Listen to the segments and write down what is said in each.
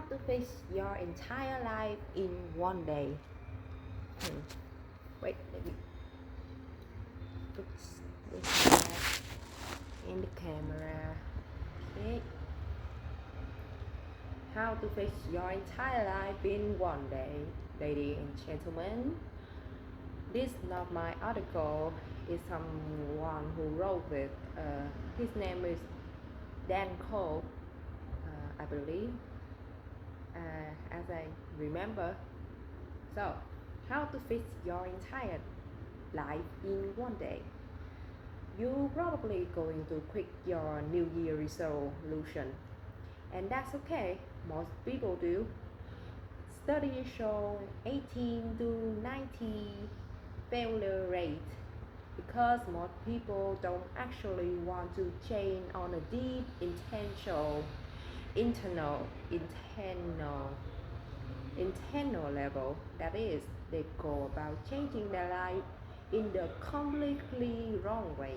to fix your entire life in one day. Hmm. Wait, let me fix this back in the camera. Okay. How to fix your entire life in one day, ladies and gentlemen. This is not my article. It's someone who wrote it. His name is Dan Cole, I believe, as I remember. So, how to fix your entire life in one day? You're probably going to quit your New Year resolution, and that's okay. Most people do. Studies show 18 to 90 failure rate because most people don't actually want to change on a deep internal internal level. That is, they go about changing their life in the completely wrong way.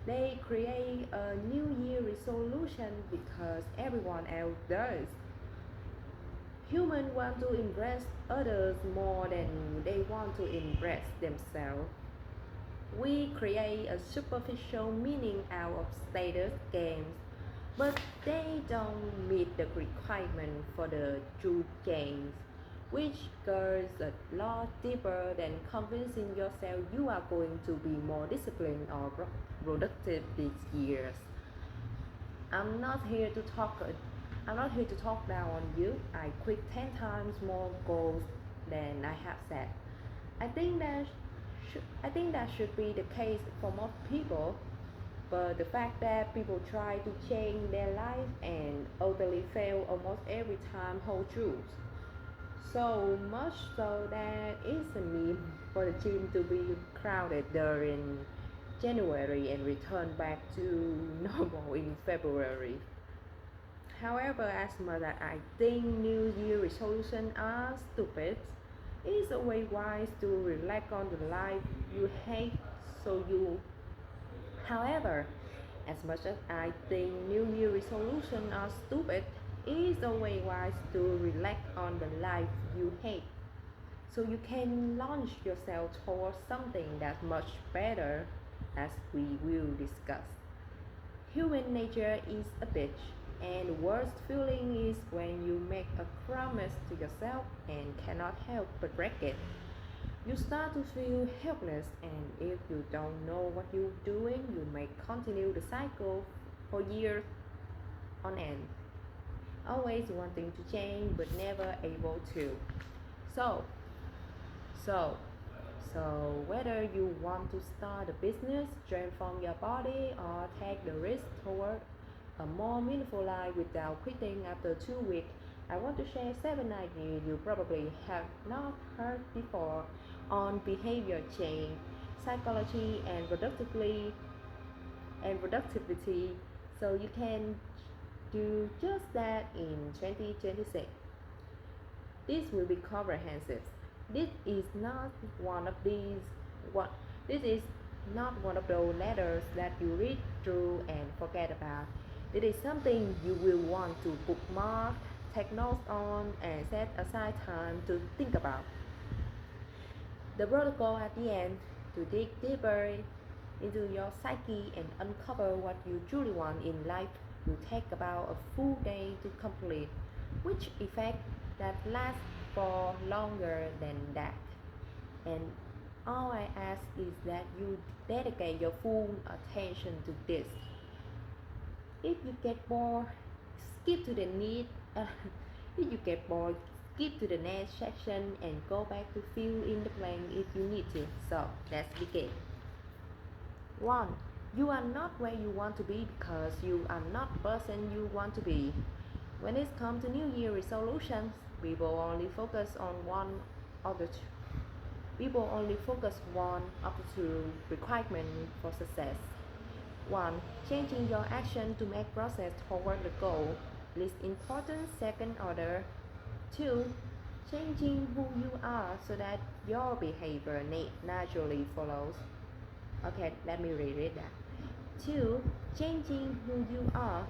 They create a New Year resolution because everyone else does. Humans want to impress others more than they want to impress themselves. We create a superficial meaning out of status gains, but they don't meet the requirement for the true gains, which goes a lot deeper than convincing yourself you are going to be more disciplined or productive these years. I'm not here to talk. I'm not here to talk down on you. I quit 10 times more goals than I have set. I think that I think that should be the case for most people. But the fact that people try to change their life and utterly fail almost every time holds true. So much so that it's a meme for the gym to be crowded during January and return back to normal in February. However, as much as I think New Year resolutions are stupid, it's always wise to reflect on the life you hate so you. However, as much as I think New Year resolutions are stupid, it's always wise to reflect on the life you hate so you can launch yourself towards something that's much better, as we will discuss. Human nature is a bitch, and the worst feeling is when you make a promise to yourself and cannot help but break it. You start to feel helpless, and if you don't know what you're doing, you may continue the cycle for years on end, always wanting to change but never able to. So, so, so whether you want to start a business, transform your body, or take the risk toward a more meaningful life without quitting after 2 weeks, I want to share 7 ideas you probably have not heard before on behavior change, psychology, and productivity, so you can do just that in 2026. This will be comprehensive. This is not one of these what this is not one of those letters that you read through and forget about. It is something you will want to bookmark, take notes on, and set aside time to think about. The protocol at the end, to dig deeper into your psyche and uncover what you truly want in life, will take about a full day to complete, which effect that lasts for longer than that. And all I ask is that you dedicate your full attention to this. If you get bored, skip to the need. If you get bored, skip to the next section and go back to fill in the blank if you need to. So let's begin. 1. You are not where you want to be because you are not the person you want to be. When it comes to New Year resolutions, people only focus on one of the two. People only focus one of the two requirements for success. 1. Changing your action to make process toward the goal. Least important second order. 2. Changing who you are so that your behavior naturally follows. Okay, let me reread that. 2. Changing who you are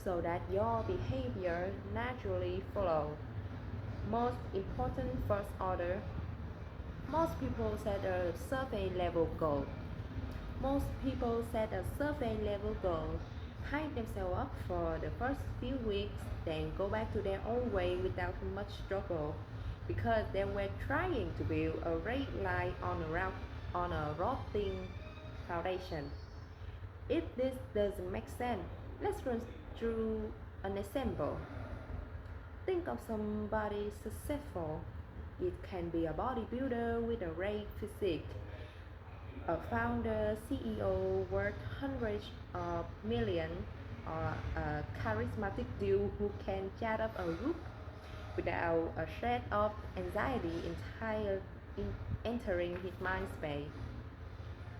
so that your behavior naturally follow. Most important first order, most people set a survey level goal. Most people set a survey level goal, hype themselves up for the first few weeks, then go back to their own way without much struggle because they were trying to build a red line on a rotting foundation. If this doesn't make sense, let's run through an example. Think of somebody successful. It can be a bodybuilder with a great physique, a founder, CEO worth hundreds of millions, or a charismatic dude who can chat up a group without a shred of anxiety in entering his mind space.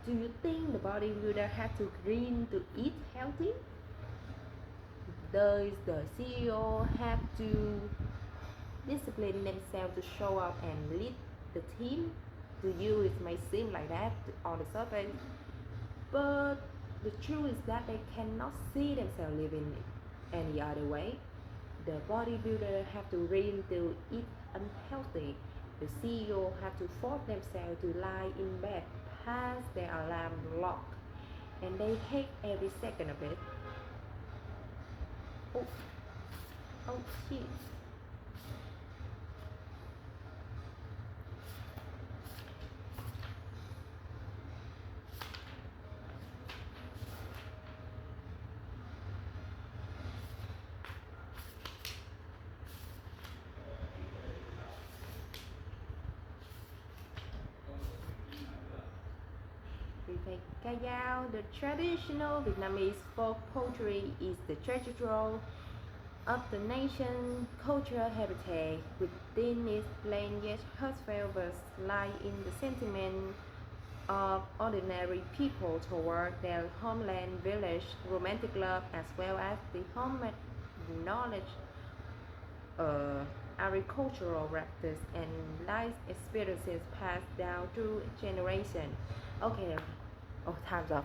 Do you think the bodybuilder had to green to eat healthy? Does the CEO have to discipline themselves to show up and lead the team? To you, it may seem like that on the surface, but the truth is that they cannot see themselves living any other way. The bodybuilder have to learn to eat unhealthy. The CEO have to force themselves to lie in bed past their alarm clock, and they hate every second of it. Oh, oh shit. Về ca dao, the traditional Vietnamese folk poetry is the treasure of the nation cultural heritage. Within its plain yet heartfelt verse lie in the sentiment of ordinary people toward their homeland, village, romantic love, as well as the homemade knowledge, uh, agricultural practice, and life experiences passed down through generations. Okay, oh, time's up.